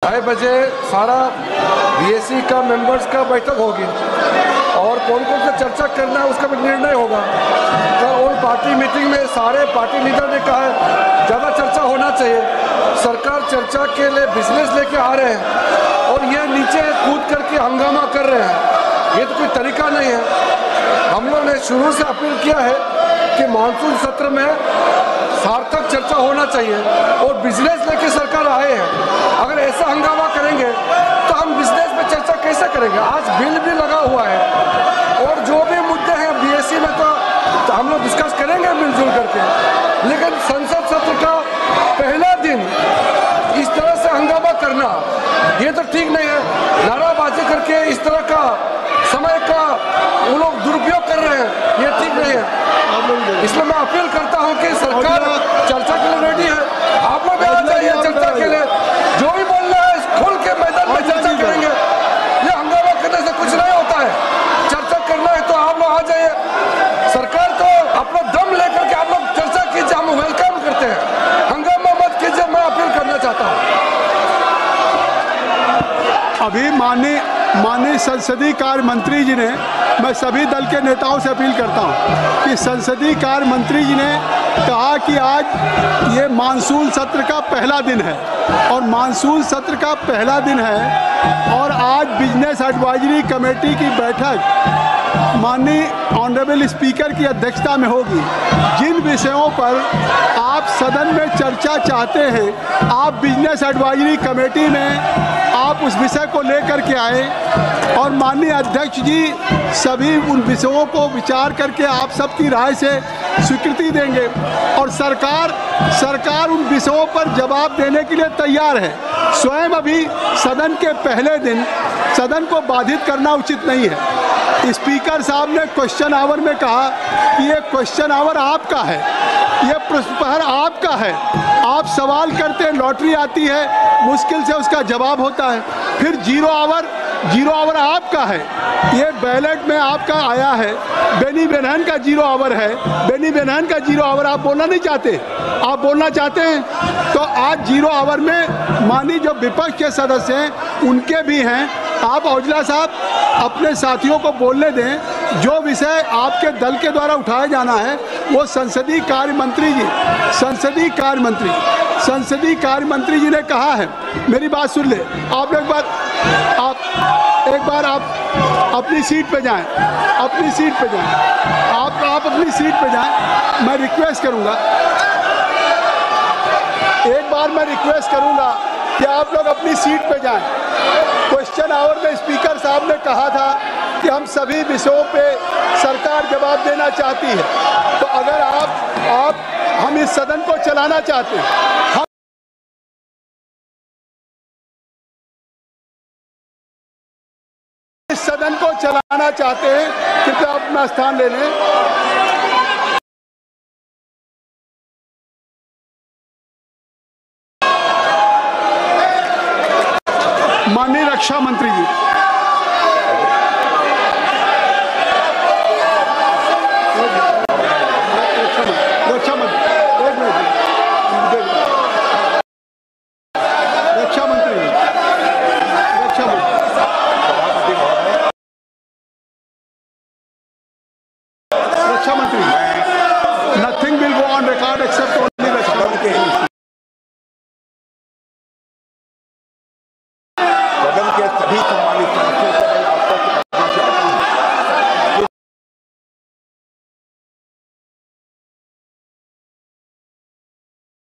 6 बजे सारा बीएससी का मेंबर्स का बैठक होगी और कौन कौन सा चर्चा करना है उसका भी निर्णय होगा। तो और पार्टी मीटिंग में सारे पार्टी लीडर ने कहा है ज़्यादा चर्चा होना चाहिए। सरकार चर्चा के लिए बिजनेस लेके आ रहे हैं और ये नीचे कूद करके हंगामा कर रहे हैं, ये तो कोई तरीका नहीं है। हम लोग ने शुरू से अपील किया है कि मानसून सत्र में सार्थक चर्चा होना चाहिए और बिजनेस लेके सरकार आए हैं। अगर ऐसा हंगामा करेंगे तो हम बिजनेस में चर्चा कैसे करेंगे। आज बिल भी लगा हुआ है और जो भी मुद्दे हैं बीएससी में तो हम लोग डिस्कस करेंगे मिलजुल करके, लेकिन संसद सत्र का पहला दिन इस तरह से हंगामा करना ये तो ठीक नहीं है। नाराबाजी करके इस तरह का समय का वो लोग दुरुपयोग कर रहे हैं, ये ठीक नहीं है। इसलिए मैं अपील करता हूं कि सरकार चर्चा के लिए रेडी है। आप लोग भी आ जाइए चर्चा के लिए, जो भी बोलना है खुल के मैदान में चर्चा करेंगे। ये हंगामा करने से कुछ नहीं होता है, चर्चा करना है तो आप लोग आ जाइए। सरकार को अपना दम लेकर के आप लोग चर्चा कीजिए, हम वेलकम करते हैं। हंगामा मत कीजिए, मैं अपील करना चाहता हूँ। अभी माननीय संसदीय कार्य मंत्री जी ने, मैं सभी दल के नेताओं से अपील करता हूं कि संसदीय कार्य मंत्री जी ने कहा कि आज ये मानसून सत्र का पहला दिन है और मानसून सत्र का पहला दिन है और आज बिजनेस एडवाइजरी कमेटी की बैठक माननीय ऑनरेबल स्पीकर की अध्यक्षता में होगी। जिन विषयों पर आप सदन में चर्चा चाहते हैं, आप बिजनेस एडवाइजरी कमेटी में आप उस विषय को लेकर के आए और माननीय अध्यक्ष जी सभी उन विषयों को विचार करके आप सबकी राय से स्वीकृति देंगे और सरकार उन विषयों पर जवाब देने के लिए तैयार है। स्वयं अभी सदन के पहले दिन सदन को बाधित करना उचित नहीं है। स्पीकर साहब ने क्वेश्चन आवर में कहा कि ये क्वेश्चन आवर आपका है, ये प्रश्न प्रहर आपका है, आप सवाल करते हैं, लॉटरी आती है, मुश्किल से उसका जवाब होता है। फिर जीरो आवर आपका है, ये बैलेट में आपका आया है। बेनी बेनहन का जीरो आवर है, बेनी बेनहन का जीरो आवर आप बोलना नहीं चाहते, आप बोलना चाहते हैं तो आज जीरो आवर में माननीय जो विपक्ष के सदस्य हैं उनके भी हैं। आप औजला साहब अपने साथियों को बोलने दें। जो विषय आपके दल के द्वारा उठाया जाना है वो संसदीय कार्य मंत्री जी ने कहा है। मेरी बात सुन ले, आप एक बार आप अपनी सीट पे जाएं, आप अपनी सीट पे जाएं। मैं रिक्वेस्ट करूंगा, एक बार मैं रिक्वेस्ट करूंगा कि आप लोग अपनी सीट पे जाएं। क्वेश्चन आवर में स्पीकर साहब ने कहा था कि हम सभी विषयों पे सरकार जवाब देना चाहती है, तो अगर हम इस सदन को चलाना चाहते हैं, इस सदन को चलाना चाहते हैं, कृपया अपना स्थान ले लें। माननीय रक्षा मंत्री जी, nothing will go on record except only the सदन के सभी सम्मानित सदस्यों को मैं आपको कहना चाहता हूं,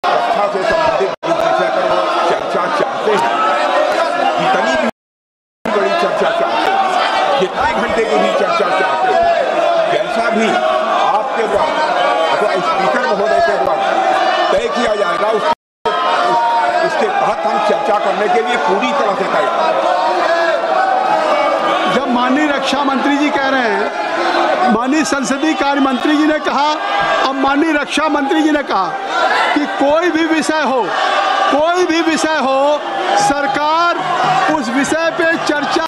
रक्षा से संबंधित जिस विषय पर चर्चा चाहते हैं, जितनी भी बड़ी चर्चा चाहते हैं, कितने घंटे की भी चर्चा चाहते हैं, जैसा भी आपके द्वारा अथवा स्पीकर महोदय के द्वारा तय किया जाएगा उसके तहत हम चर्चा करने के लिए पूरी तरह से तैयार। जब माननीय रक्षा मंत्री जी कह रहे हैं, माननीय संसदीय कार्य मंत्री जी ने कहा, अब माननीय रक्षा मंत्री जी ने कहा कि कोई भी विषय हो सरकार उस विषय पे चर्चा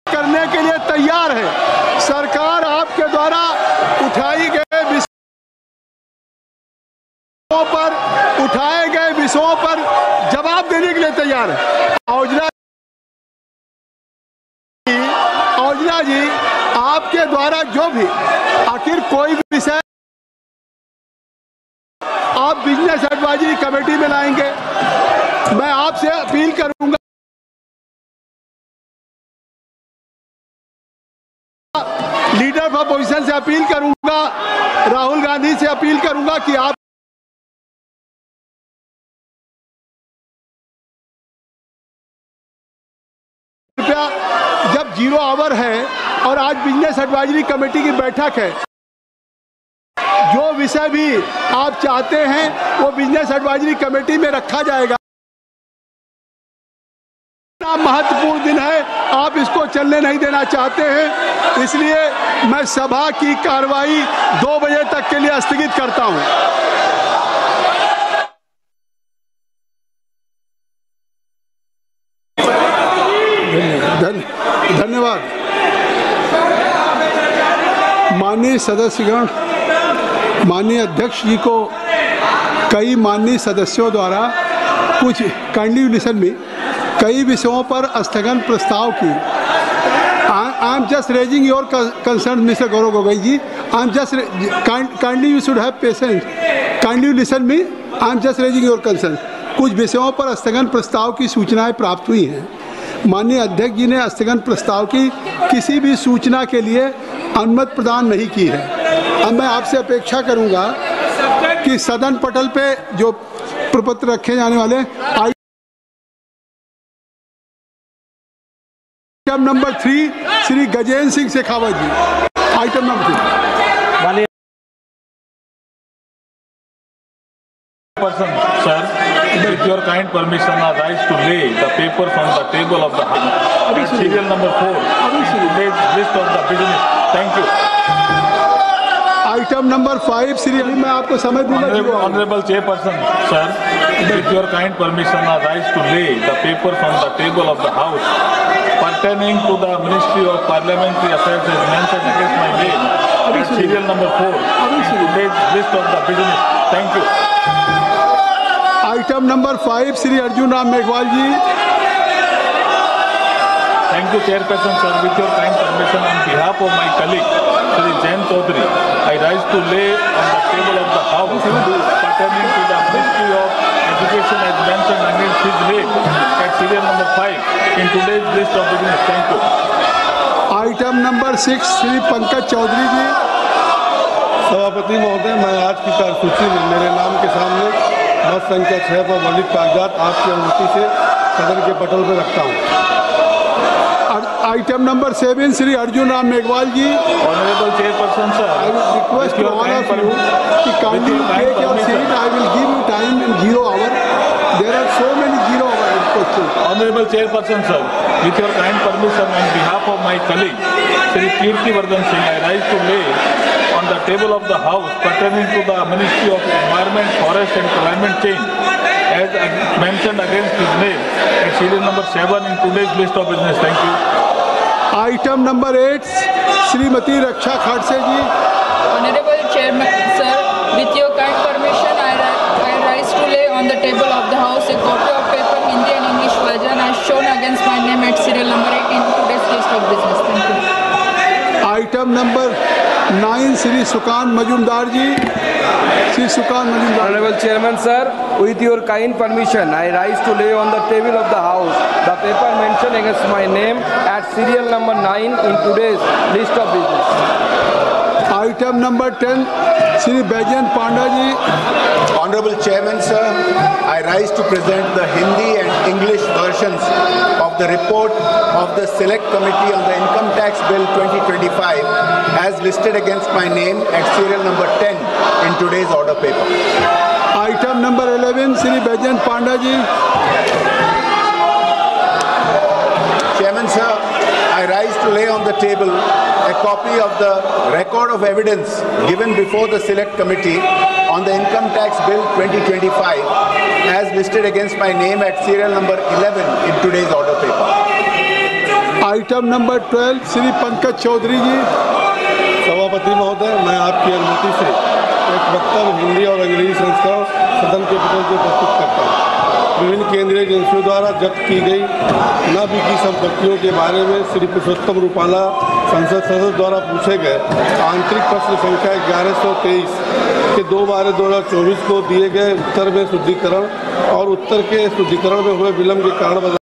करने के लिए तैयार है। सरकार आपके द्वारा उठाए गए विषयों पर जवाब देने तैयार है। औजला जी, आपके द्वारा जो भी आखिर कोई विषय आप बिजनेस एडवाइजरी कमेटी में लाएंगे, मैं आपसे अपील करूंगा, लीडर ऑफ अपोजिशन से अपील करूंगा, राहुल गांधी से अपील करूंगा कि आप जब 0 आवर है और आज बिजनेस एडवाइजरी कमेटी की बैठक है, जो विषय भी आप चाहते हैं वो बिजनेस एडवाइजरी कमेटी में रखा जाएगा। महत्वपूर्ण दिन है, आप इसको चलने नहीं देना चाहते हैं, इसलिए मैं सभा की कार्रवाई 2 बजे तक के लिए स्थगित करता हूं। धन्यवाद। माननीय सदस्यगण, माननीय अध्यक्ष जी को कई माननीय सदस्यों द्वारा कुछ काइंडली लिसन में कई विषयों पर स्थगन प्रस्ताव की। I am just raising your concern Mister Gaurav Gogoi ji. I am just kindly you should have patience, kindly listen me. I am just raising your concern. कुछ विषयों पर स्थगन प्रस्ताव की सूचनाएं प्राप्त हुई हैं। माननीय अध्यक्ष जी ने स्थगन प्रस्ताव की किसी भी सूचना के लिए अनुमति प्रदान नहीं की है। अब मैं आपसे अपेक्षा करूंगा कि सदन पटल पे जो प्रपत्र रखे जाने वाले item number 3 Shri Gajendra Singh Shekhawat ji, item number 3। Sir, with your kind permission, I rise to lay the papers on the table of the House. Serial number 4. Today's list of the business. Thank you. Item number 5 Shri, मैं आपको समय दूंगा। Honorable Chairperson, sir, with your kind permission, I rise to lay the papers on the table of the House pertaining to the Ministry of Parliamentary Affairs as mentioned against my name. Serial number 4. Today's list of the business. Thank you. Item number 5 Shri Arjun Ram Meghwal ji. Thank you, Chairperson, sir. With your kind permission, on behalf of my colleague, Shri Jain Chaudhary, I rise to lay on the table of the House pertaining to the Ministry of Education as mentioned against his name at serial number 5 in today's list of business. Thank you. Item number 6 Shri Pankaj Chaudhary ji. सभापति महोदय, मैं आज की कार्यसूची में मेरे नाम के सामने मत संख्या 6 पर वर्णित कागजात आपकी अनुमति से सदन के पटल पर रखता हूँ। Item number 7 Shri Arjun Ram Meghwal ji. Honorable Chairperson, sir, I will request to all of you to kindly take your seat. I will give you time in 0 hour. There are so many 0 hour questions. Honorable Chairperson, sir, with your kind permission, on behalf of my colleague, Shri Kirti Vardhan Singh, I rise to lay on the table of the House pertaining to the Ministry of Environment, Forest and Climate Change as mentioned against his name at serial number 7 in today's list of business. Thank you. Item number 8 Shrimati Raksha Khadse ji. Honorable Chairman, sir, with your kind permission, I rise to lay on the table of the House a copy of paper Hindi and English version as shown against my name at serial number 8 in today's list of business. Thank you. Item number 9 Shri Sukanta Majumdar ji. Shri Sukanta Majumdar. Honorable Chairman, sir, with your kind permission, I rise to lay on the table of the House the paper mentioned against my name at serial number 9 in today's list of business. Item number 10 Shri Baijayant Panda ji. Honorable Chairman, sir, I rise to present the Hindi and English versions of the report of the Select Committee on the Income Tax Bill 2025 as listed against my name at serial number 10 in today's order paper. Item number 11 Shri Baijayant Panda ji. Chairman, sir, I rise to lay on the table a copy of the record of evidence given before the Select Committee on the Income Tax Bill 2025 as listed against my name at serial number 11 in today's order paper. Item number 12 Shri Pankaj Chaudhary ji. सभापति महोदय, मैं आपकी अनुमति से एक वक्तव्य हिंदी और अंग्रेजी संस्करण सदन के पटल पर प्रस्तुत करता हूँ। विभिन्न केंद्रीय एजेंसियों द्वारा जब्त की गई न बिकी संपत्तियों के बारे में श्री पुरुषोत्तम रूपाला संसद सदस्य द्वारा पूछे गए आंतरिक प्रश्न संख्या 1123 के 2/12/2024 को दिए गए उत्तर में शुद्धिकरण और उत्तर के शुद्धिकरण में हुए विलंब के कारण